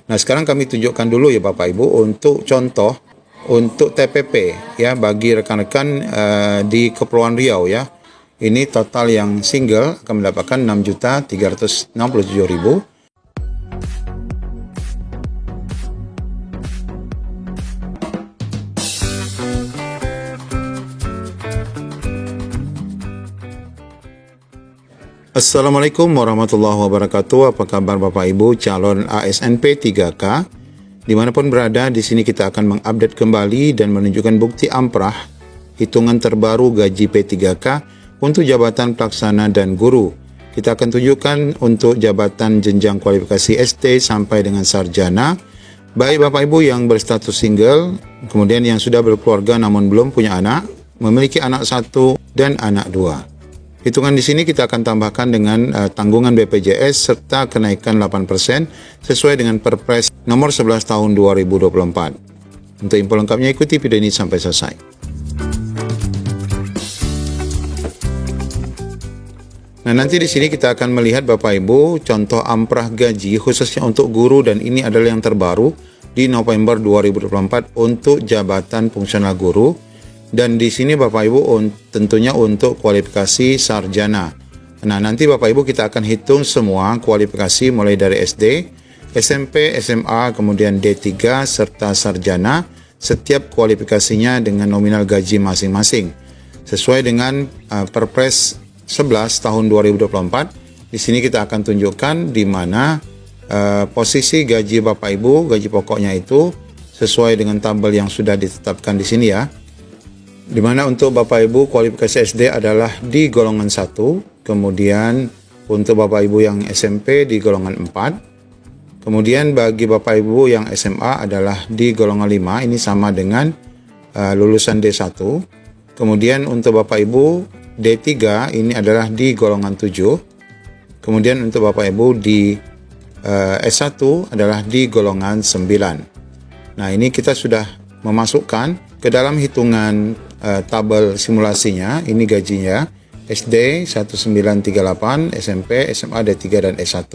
Nah, sekarang kami tunjukkan dulu ya Bapak Ibu untuk contoh untuk TPP ya bagi rekan-rekan di Kepulauan Riau ya. Ini total yang single akan mendapatkan 6.367.000. Assalamualaikum warahmatullahi wabarakatuh. Apa kabar Bapak Ibu calon ASNP 3K? Dimanapun berada, di sini kita akan mengupdate kembali dan menunjukkan bukti amprah hitungan terbaru gaji P3K untuk jabatan pelaksana dan guru. Kita akan tunjukkan untuk jabatan jenjang kualifikasi SD sampai dengan sarjana, baik Bapak Ibu yang berstatus single, kemudian yang sudah berkeluarga namun belum punya anak, memiliki anak 1 dan anak 2. Hitungan di sini kita akan tambahkan dengan tanggungan BPJS serta kenaikan 8% sesuai dengan Perpres nomor 11 tahun 2024. Untuk info lengkapnya ikuti video ini sampai selesai. Nah, nanti di sini kita akan melihat Bapak Ibu contoh amprah gaji khususnya untuk guru, dan ini adalah yang terbaru di November 2024 untuk jabatan fungsional guru. Dan di sini Bapak Ibu tentunya untuk kualifikasi sarjana. Nah, nanti Bapak Ibu kita akan hitung semua kualifikasi mulai dari SD, SMP, SMA, kemudian D3 serta sarjana, setiap kualifikasinya dengan nominal gaji masing-masing. Sesuai dengan Perpres 11 tahun 2024, di sini kita akan tunjukkan di mana posisi gaji Bapak Ibu, gaji pokoknya itu sesuai dengan tabel yang sudah ditetapkan di sini ya. Di mana untuk Bapak Ibu kualifikasi SD adalah di golongan 1, kemudian untuk Bapak Ibu yang SMP di golongan 4, kemudian bagi Bapak Ibu yang SMA adalah di golongan 5, ini sama dengan lulusan D1, kemudian untuk Bapak Ibu D3 ini adalah di golongan 7, kemudian untuk Bapak Ibu di S1 adalah di golongan 9. Nah, ini kita sudah memasukkan ke dalam hitungan tabel simulasinya. Ini gajinya SD 1938, SMP, SMA, D3 dan S1,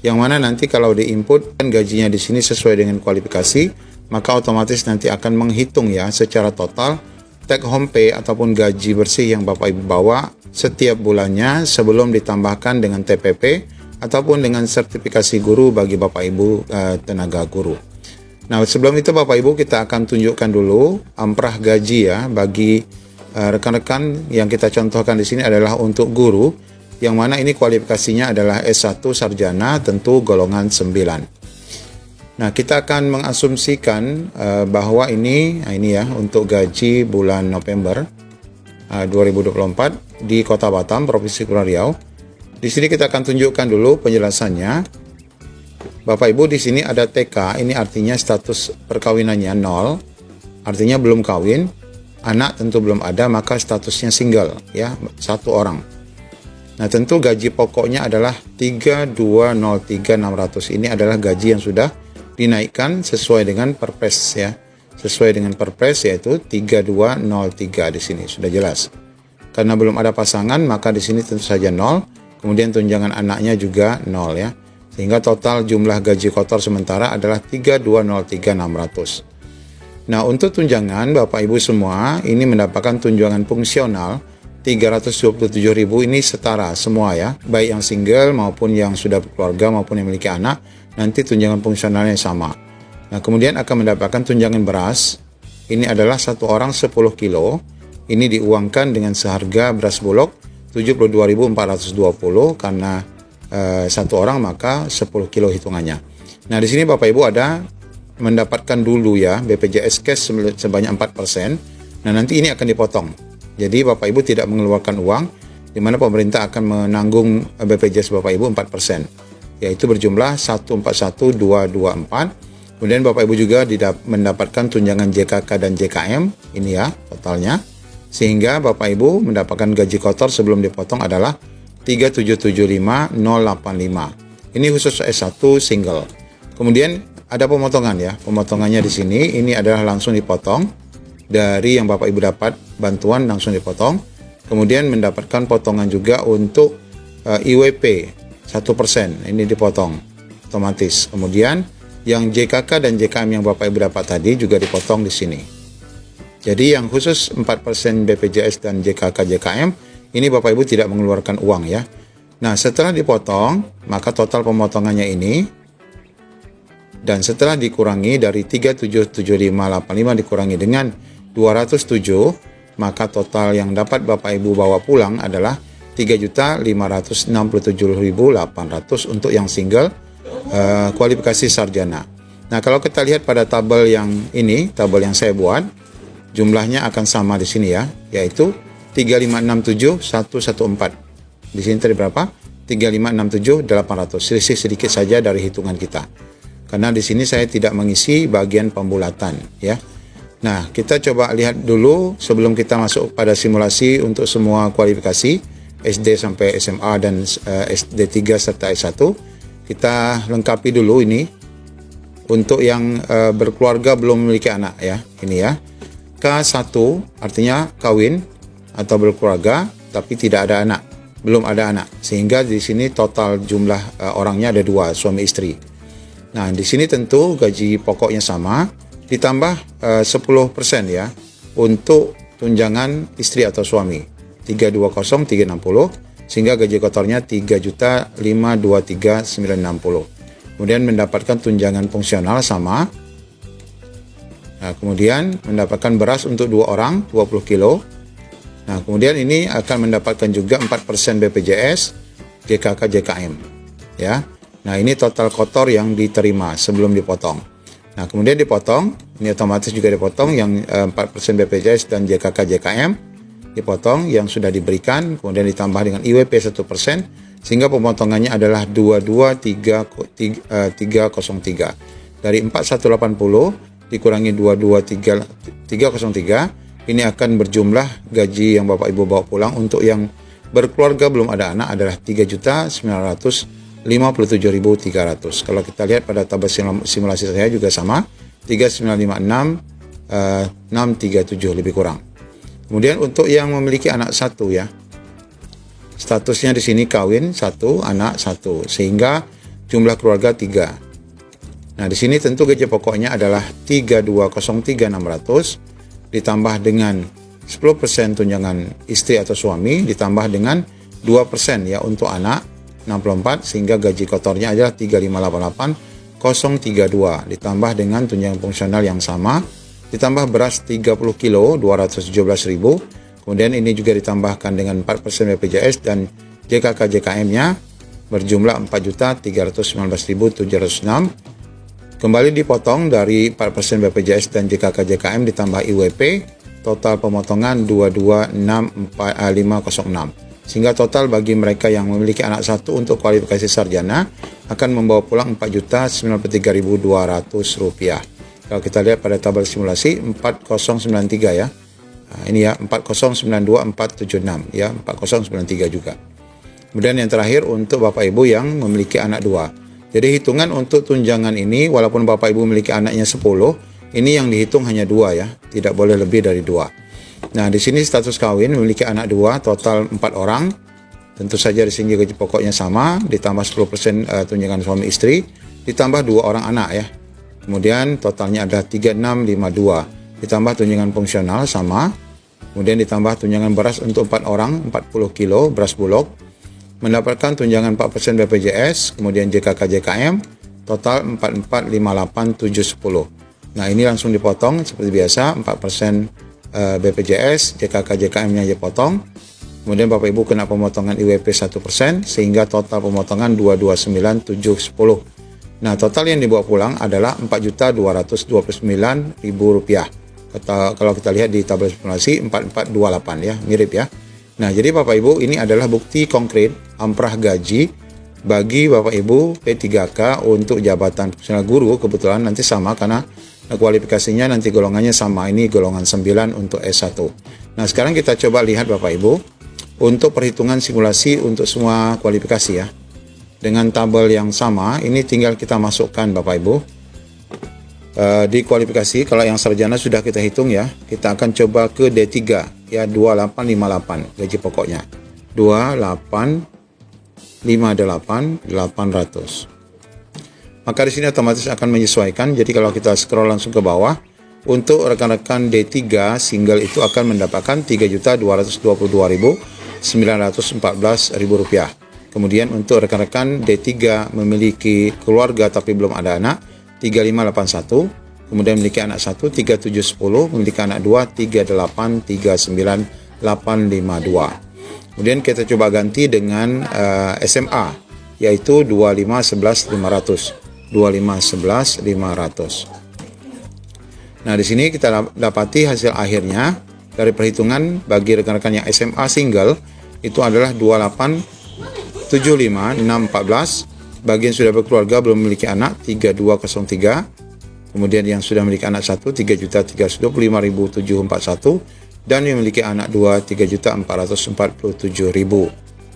yang mana nanti kalau diinput dan gajinya di sini sesuai dengan kualifikasi, maka otomatis nanti akan menghitung ya secara total take home pay ataupun gaji bersih yang Bapak Ibu bawa setiap bulannya sebelum ditambahkan dengan TPP ataupun dengan sertifikasi guru bagi Bapak Ibu tenaga guru. Nah, sebelum itu Bapak Ibu kita akan tunjukkan dulu amprah gaji ya bagi rekan-rekan yang kita contohkan di sini adalah untuk guru, yang mana ini kualifikasinya adalah S1 sarjana, tentu golongan 9. Nah, kita akan mengasumsikan bahwa ini ya untuk gaji bulan November 2024 di Kota Batam, Provinsi Kepulauan Riau. Di sini kita akan tunjukkan dulu penjelasannya. Bapak Ibu di sini ada TK, ini artinya status perkawinannya 0, artinya belum kawin, anak tentu belum ada, maka statusnya single ya, 1 orang. Nah, tentu gaji pokoknya adalah 3203.600. Ini adalah gaji yang sudah dinaikkan sesuai dengan Perpres ya. Sesuai dengan Perpres yaitu 3203 di sini sudah jelas. Karena belum ada pasangan, maka di sini tentu saja 0, kemudian tunjangan anaknya juga 0 ya. Sehingga total jumlah gaji kotor sementara adalah 3203.600. Nah, untuk tunjangan Bapak Ibu semua ini mendapatkan tunjangan fungsional 327.000, ini setara semua ya, baik yang single maupun yang sudah berkeluarga maupun yang memiliki anak, nanti tunjangan fungsionalnya sama. Nah, kemudian akan mendapatkan tunjangan beras, ini adalah 1 orang 10 kilo, ini diuangkan dengan seharga beras bulog 72.420 karena 1 orang maka 10 kilo hitungannya. Nah, di sini Bapak Ibu ada mendapatkan dulu ya BPJS cash sebanyak 4%. Nah, nanti ini akan dipotong. Jadi Bapak Ibu tidak mengeluarkan uang, di mana pemerintah akan menanggung BPJS Bapak Ibu 4%, yaitu berjumlah 141.224. Kemudian Bapak Ibu juga mendapatkan tunjangan JKK dan JKM, ini ya totalnya. Sehingga Bapak Ibu mendapatkan gaji kotor sebelum dipotong adalah 3775085. Ini khusus S1 single. Kemudian ada pemotongan ya. Pemotongannya di sini ini adalah langsung dipotong dari yang Bapak Ibu dapat bantuan, langsung dipotong. Kemudian mendapatkan potongan juga untuk IWP 1%. Ini dipotong otomatis. Kemudian Yang JKK dan JKM yang Bapak Ibu dapat tadi juga dipotong di sini. Jadi yang khusus 4% BPJS dan JKK JKM ini Bapak Ibu tidak mengeluarkan uang ya. Nah, setelah dipotong, maka total pemotongannya ini, dan setelah dikurangi dari 377.585 dikurangi dengan 207, maka total yang dapat Bapak Ibu bawa pulang adalah 3.567.800 untuk yang single kualifikasi sarjana. Nah, kalau kita lihat pada tabel yang ini, tabel yang saya buat, jumlahnya akan sama di sini ya, yaitu 3.567.114. Di sini tadi berapa? 3.567.800. Selisih sedikit saja dari hitungan kita. Karena di sini saya tidak mengisi bagian pembulatan ya. Nah, kita coba lihat dulu sebelum kita masuk pada simulasi untuk semua kualifikasi SD sampai SMA dan SD 3 serta S1. Kita lengkapi dulu ini untuk yang berkeluarga belum memiliki anak ya. Ini ya. K1 artinya kawin atau berkeluarga tapi tidak ada anak. Belum ada anak, sehingga di sini total jumlah orangnya ada 2, suami istri. Nah, di sini tentu gaji pokoknya sama, ditambah 10% ya untuk tunjangan istri atau suami 320.360, sehingga gaji kotornya 3.523.960. Kemudian mendapatkan tunjangan fungsional sama. Nah, kemudian mendapatkan beras untuk 2 orang 20 kilo. Nah, kemudian ini akan mendapatkan juga 4% BPJS, JKK, JKM. Ya. Nah, ini total kotor yang diterima sebelum dipotong. Nah, kemudian dipotong, ini otomatis juga dipotong yang 4% BPJS dan JKK, JKM. Dipotong yang sudah diberikan, kemudian ditambah dengan IWP 1%, sehingga pemotongannya adalah 22303. Dari 4180 dikurangi 22303, ini akan berjumlah gaji yang Bapak Ibu bawa pulang untuk yang berkeluarga belum ada anak adalah 3.957.300. Kalau kita lihat pada tabel simulasi saya juga sama, 3.956.637 lebih kurang. Kemudian untuk yang memiliki anak 1 ya, statusnya di sini kawin 1, anak 1, sehingga jumlah keluarga 3. Nah, di sini tentu gaji pokoknya adalah 3.203.600 ditambah dengan 10% tunjangan istri atau suami, ditambah dengan 2% ya untuk anak 64, sehingga gaji kotornya adalah 3.588.032, ditambah dengan tunjangan fungsional yang sama, ditambah beras 30 kilo 217.000, kemudian ini juga ditambahkan dengan 4% BPJS dan JKK JKM-nya berjumlah 4.319.706. Kembali dipotong dari 4% BPJS dan JKK JKM ditambah IWP, total pemotongan 226.506. Sehingga total bagi mereka yang memiliki anak 1 untuk kualifikasi sarjana akan membawa pulang Rp4.093.200. Kalau kita lihat pada tabel simulasi 4093 ya. Nah, ini ya 4092476 ya, 4093 juga. Kemudian yang terakhir untuk Bapak Ibu yang memiliki anak 2. Jadi hitungan untuk tunjangan ini, walaupun Bapak Ibu memiliki anaknya 10, ini yang dihitung hanya 2 ya, tidak boleh lebih dari 2. Nah, di sini status kawin memiliki anak 2, total 4 orang. Tentu saja di sini gaji pokoknya sama, ditambah 10% tunjangan suami istri, ditambah 2 orang anak ya. Kemudian totalnya ada 3652, ditambah tunjangan fungsional sama, kemudian ditambah tunjangan beras untuk 4 orang, 40 kilo beras bulog, mendapatkan tunjangan 4% BPJS, kemudian JKK JKM, total 4.458.710. Nah, ini langsung dipotong seperti biasa, 4% BPJS, JKK JKM-nya dipotong, kemudian Bapak Ibu kena pemotongan IWP 1%, sehingga total pemotongan 229.710. Nah, total yang dibawa pulang adalah Rp4.229.000. Kalau kita lihat di tabel simulasi 4428 ya, mirip ya. Nah, jadi Bapak Ibu ini adalah bukti konkret amprah gaji bagi Bapak Ibu P3K untuk jabatan fungsional guru. Kebetulan nanti sama karena kualifikasinya nanti golongannya sama, ini golongan 9 untuk S1. Nah, sekarang kita coba lihat Bapak Ibu untuk perhitungan simulasi untuk semua kualifikasi ya. Dengan tabel yang sama, ini tinggal kita masukkan Bapak Ibu. Di kualifikasi, kalau yang sarjana sudah kita hitung ya, kita akan coba ke D3 ya, 2858 gaji pokoknya 2858.800. maka di sini otomatis akan menyesuaikan. Jadi kalau kita scroll langsung ke bawah, untuk rekan-rekan D3 single itu akan mendapatkan Rp3.222.914 Kemudian untuk rekan-rekan D3 memiliki keluarga tapi belum ada anak, 3581. Kemudian memiliki anak 1, 3710. Memiliki anak 2, 38, 39, 852. Kemudian kita coba ganti dengan SMA, yaitu 2511.500. 2511.500. Nah, di sini kita dapati hasil akhirnya dari perhitungan bagi rekan-rekan yang SMA single itu adalah 2875614. Bagi yang sudah berkeluarga belum memiliki anak 3203. Kemudian yang sudah memiliki anak 1 3.325.741 dan yang memiliki anak 2 3.447.000.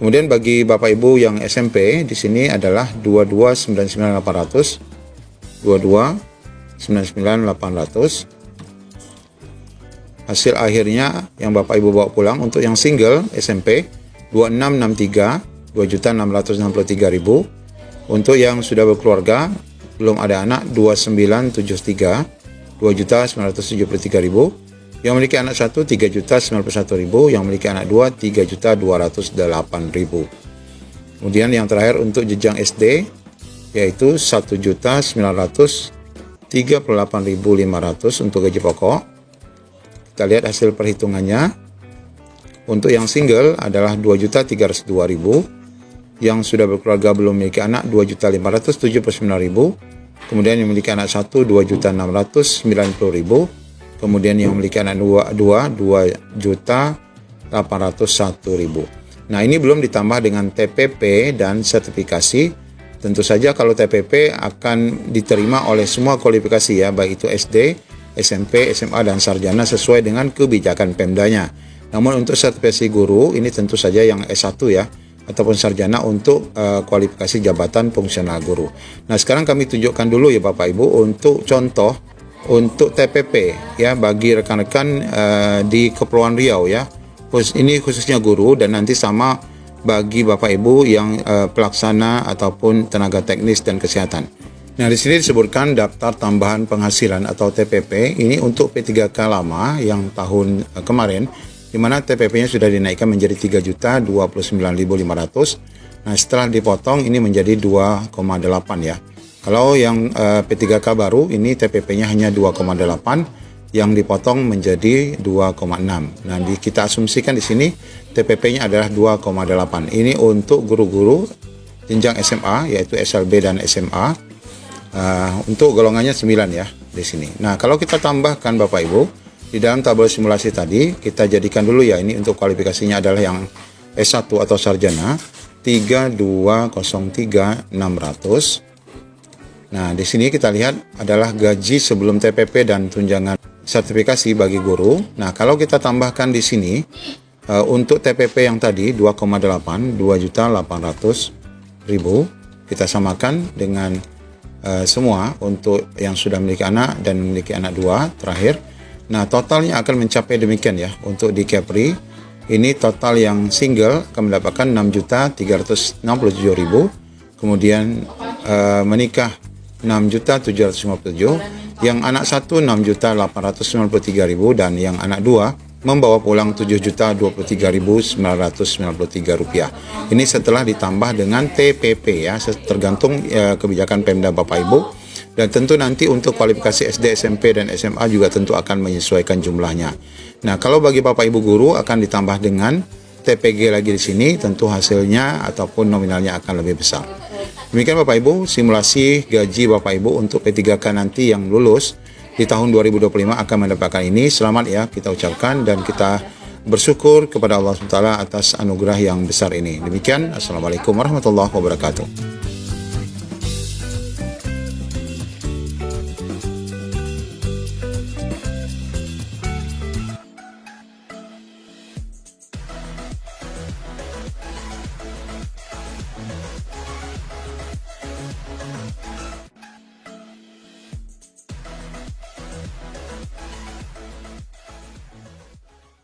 Kemudian bagi Bapak Ibu yang SMP di sini adalah 2299800. 2299800. Hasil akhirnya yang Bapak Ibu bawa pulang untuk yang single SMP 2663 2.663.000. Untuk yang sudah berkeluarga belum ada anak 2973 2.973.000. Yang memiliki anak 1 3.091.000, yang memiliki anak 2 3.208.000. Kemudian yang terakhir untuk jenjang SD yaitu 1.938.500 untuk gaji pokok. Kita lihat hasil perhitungannya. Untuk yang single adalah 2.302.000, yang sudah berkeluarga belum memiliki anak 2.579.000, kemudian yang memiliki anak 1 2.690.000, kemudian yang memiliki anak 2 2.801.000. Nah, ini belum ditambah dengan TPP dan sertifikasi. Tentu saja kalau TPP akan diterima oleh semua kualifikasi ya, baik itu SD, SMP, SMA, dan sarjana sesuai dengan kebijakan Pemdanya. Namun untuk sertifikasi guru ini tentu saja yang S1 ya, ataupun sarjana untuk kualifikasi jabatan fungsional guru. Nah, sekarang kami tunjukkan dulu ya Bapak Ibu untuk contoh untuk TPP ya bagi rekan-rekan di Kepulauan Riau ya. Ini khususnya guru dan nanti sama bagi Bapak Ibu yang pelaksana ataupun tenaga teknis dan kesehatan. Nah, di sini disebutkan daftar tambahan penghasilan atau TPP ini untuk P3K lama yang tahun kemarin, di mana TPP-nya sudah dinaikkan menjadi 3.029.500. Nah, setelah dipotong ini menjadi 2,8 ya. Kalau yang P3K baru ini TPP-nya hanya 2,8, yang dipotong menjadi 2,6. Nah, kita asumsikan di sini TPP-nya adalah 2,8. Ini untuk guru-guru jenjang SMA yaitu SLB dan SMA. Untuk golongannya 9 ya di sini. Nah, kalau kita tambahkan Bapak Ibu di dalam tabel simulasi tadi, kita jadikan dulu ya, ini untuk kualifikasinya adalah yang S1 atau sarjana 3203.600. Nah, di sini kita lihat adalah gaji sebelum TPP dan tunjangan sertifikasi bagi guru. Nah, kalau kita tambahkan di sini untuk TPP yang tadi 2,8, 2.800.000, kita samakan dengan semua untuk yang sudah memiliki anak dan memiliki anak 2 terakhir. Nah, totalnya akan mencapai demikian ya. Untuk di Kepri ini total yang single akan mendapatkan 6.367.000, kemudian menikah 6.757.000, yang anak 1 6.893.000, dan yang anak 2 membawa pulang Rp7.023.993. Ini setelah ditambah dengan TPP ya, tergantung kebijakan Pemda Bapak Ibu. Dan tentu nanti untuk kualifikasi SD, SMP, dan SMA juga tentu akan menyesuaikan jumlahnya. Nah, kalau bagi Bapak Ibu guru akan ditambah dengan TPG lagi di sini, tentu hasilnya ataupun nominalnya akan lebih besar. Demikian Bapak Ibu, simulasi gaji Bapak Ibu untuk P3K nanti yang lulus di tahun 2025 akan mendapatkan ini. Selamat ya kita ucapkan dan kita bersyukur kepada Allah SWT atas anugerah yang besar ini. Demikian, Assalamualaikum warahmatullahi wabarakatuh.